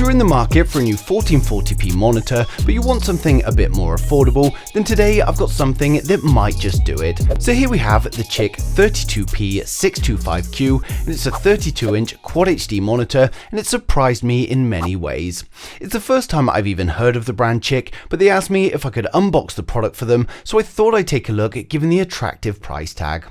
you're in the market for a new 1440p monitor, but you want something a bit more affordable, then today I've got something that might just do it. So here we have the CHiQ 32P625Q, and it's a 32-inch Quad HD monitor, and it surprised me in many ways. It's the first time I've even heard of the brand CHiQ, but they asked me if I could unbox the product for them, so I thought I'd take a look given the attractive price tag.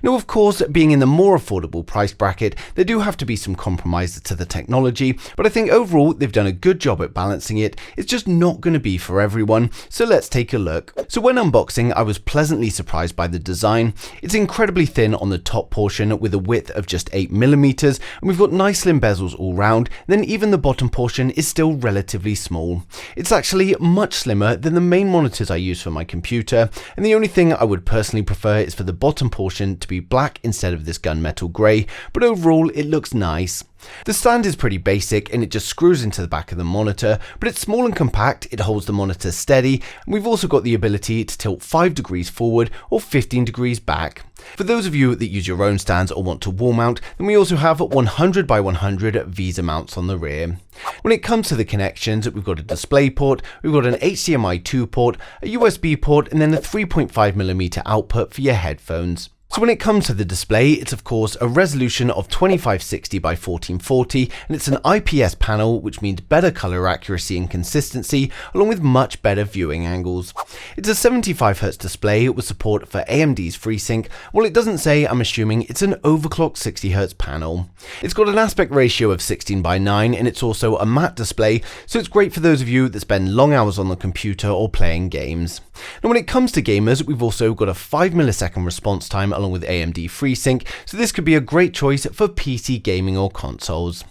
Now, of course, being in the more affordable price bracket, there do have to be some compromises to the technology, but I think overall they've done a good job at balancing it. It's just not going to be for everyone, so let's take a look. So when unboxing, I was pleasantly surprised by the design. It's incredibly thin on the top portion with a width of just 8mm, and we've got nice slim bezels all round, then even the bottom portion is still relatively small. It's actually much slimmer than the main monitors I use for my computer, and the only thing I would personally prefer is for the bottom portion to be black instead of this gunmetal grey, but overall it looks nice. The stand is pretty basic and it just screws into the back of the monitor, but it's small and compact, it holds the monitor steady, and we've also got the ability to tilt 5 degrees forward or 15 degrees back. For those of you that use your own stands or want to wall mount, then we also have 100 by 100 VESA mounts on the rear. When it comes to the connections, we've got a display port, we've got an HDMI 2 port, a USB port, and then a 3.5mm output for your headphones. So when it comes to the display, it's of course a resolution of 2560 by 1440, and it's an IPS panel, which means better color accuracy and consistency, along with much better viewing angles. It's a 75Hz display with support for AMD's FreeSync. While it doesn't say, I'm assuming it's an overclocked 60Hz panel. It's got an aspect ratio of 16:9, and it's also a matte display, so it's great for those of you that spend long hours on the computer or playing games. Now when it comes to gamers, we've also got a 5 millisecond response time along with AMD FreeSync, so this could be a great choice for PC gaming or consoles.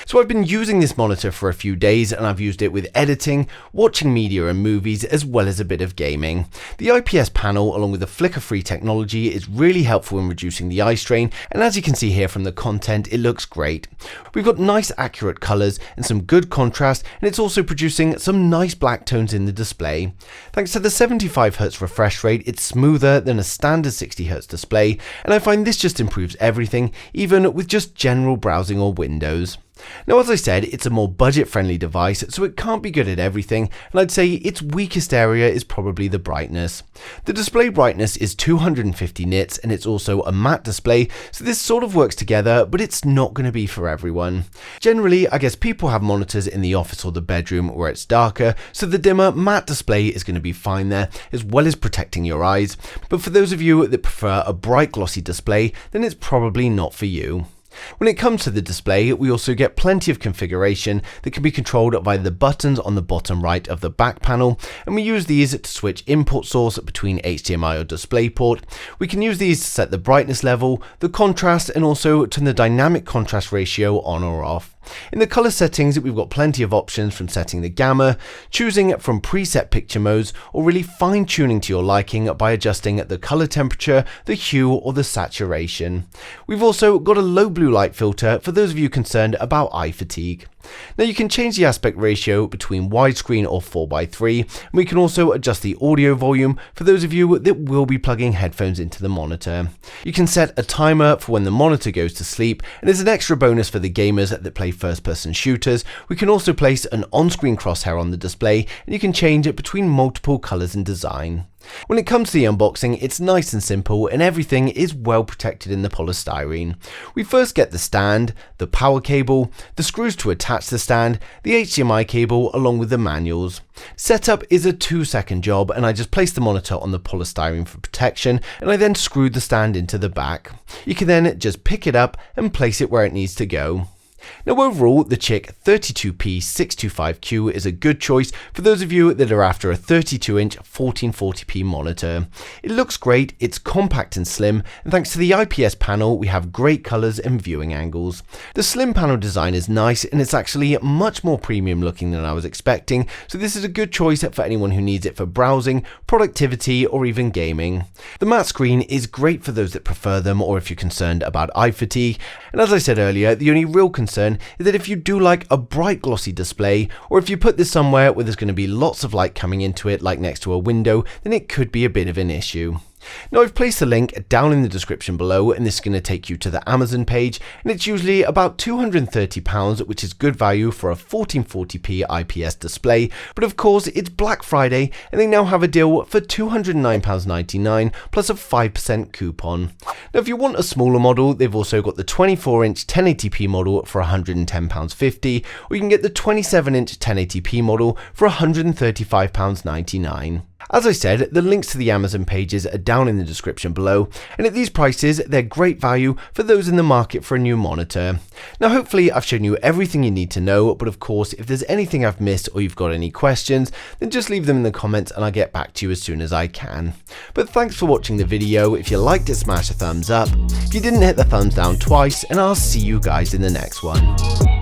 So I've been using this monitor for a few days, and I've used it with editing, watching media and movies, as well as a bit of gaming. The IPS panel, along with the flicker-free technology, is really helpful in reducing the eye strain, and as you can see here from the content, it looks great. We've got nice accurate colours and some good contrast, and it's also producing some nice black tones in the display. Thanks to the 75Hz refresh rate, it's smoother than a standard 60Hz display, and I find this just improves everything, even with just general browsing or Windows. Now, as I said, it's a more budget-friendly device, so it can't be good at everything, and I'd say its weakest area is probably the brightness. The display brightness is 250 nits, and it's also a matte display, so this sort of works together, but it's not going to be for everyone. Generally, I guess people have monitors in the office or the bedroom where it's darker, so the dimmer matte display is going to be fine there, as well as protecting your eyes, but for those of you that prefer a bright glossy display, then it's probably not for you. When it comes to the display, we also get plenty of configuration that can be controlled via the buttons on the bottom right of the back panel, and we use these to switch input source between HDMI or DisplayPort. We can use these to set the brightness level, the contrast, and also turn the dynamic contrast ratio on or off. In the color settings, we've got plenty of options from setting the gamma, choosing from preset picture modes, or really fine tuning to your liking by adjusting the color temperature, the hue, or the saturation. We've also got a low blue light filter for those of you concerned about eye fatigue. Now you can change the aspect ratio between widescreen or 4:3, and we can also adjust the audio volume for those of you that will be plugging headphones into the monitor. You can set a timer for when the monitor goes to sleep, and as an extra bonus for the gamers that play first-person shooters, we can also place an on-screen crosshair on the display, and you can change it between multiple colors and design. When it comes to the unboxing, it's nice and simple, and everything is well protected in the polystyrene. We first get the stand, the power cable, the screws to attach the stand, the HDMI cable, along with the manuals. Setup is a 2-second job, and I just place the monitor on the polystyrene for protection, and I then screw the stand into the back. You can then just pick it up and place it where it needs to go. Now overall, the CHiQ 32P625Q is a good choice for those of you that are after a 32-inch 1440p monitor. It looks great, it's compact and slim, and thanks to the IPS panel, we have great colors and viewing angles. The slim panel design is nice, and it's actually much more premium looking than I was expecting, so this is a good choice for anyone who needs it for browsing, productivity, or even gaming. The matte screen is great for those that prefer them, or if you're concerned about eye fatigue, and as I said earlier, the only real concern is that if you do like a bright glossy display, or if you put this somewhere where there's going to be lots of light coming into it, like next to a window, then it could be a bit of an issue. Now I've placed a link down in the description below, and this is going to take you to the Amazon page, and it's usually about £230, which is good value for a 1440p IPS display, but of course it's Black Friday and they now have a deal for £209.99 plus a 5% coupon. Now if you want a smaller model, they've also got the 24-inch 1080p model for £110.50, or you can get the 27-inch 1080p model for £135.99. As I said, the links to the Amazon pages are down in the description below, and at these prices, they're great value for those in the market for a new monitor. Now hopefully I've shown you everything you need to know, but of course if there's anything I've missed or you've got any questions, then just leave them in the comments and I'll get back to you as soon as I can. But thanks for watching the video. If you liked it, smash a thumbs up. If you didn't, hit the thumbs down twice, and I'll see you guys in the next one.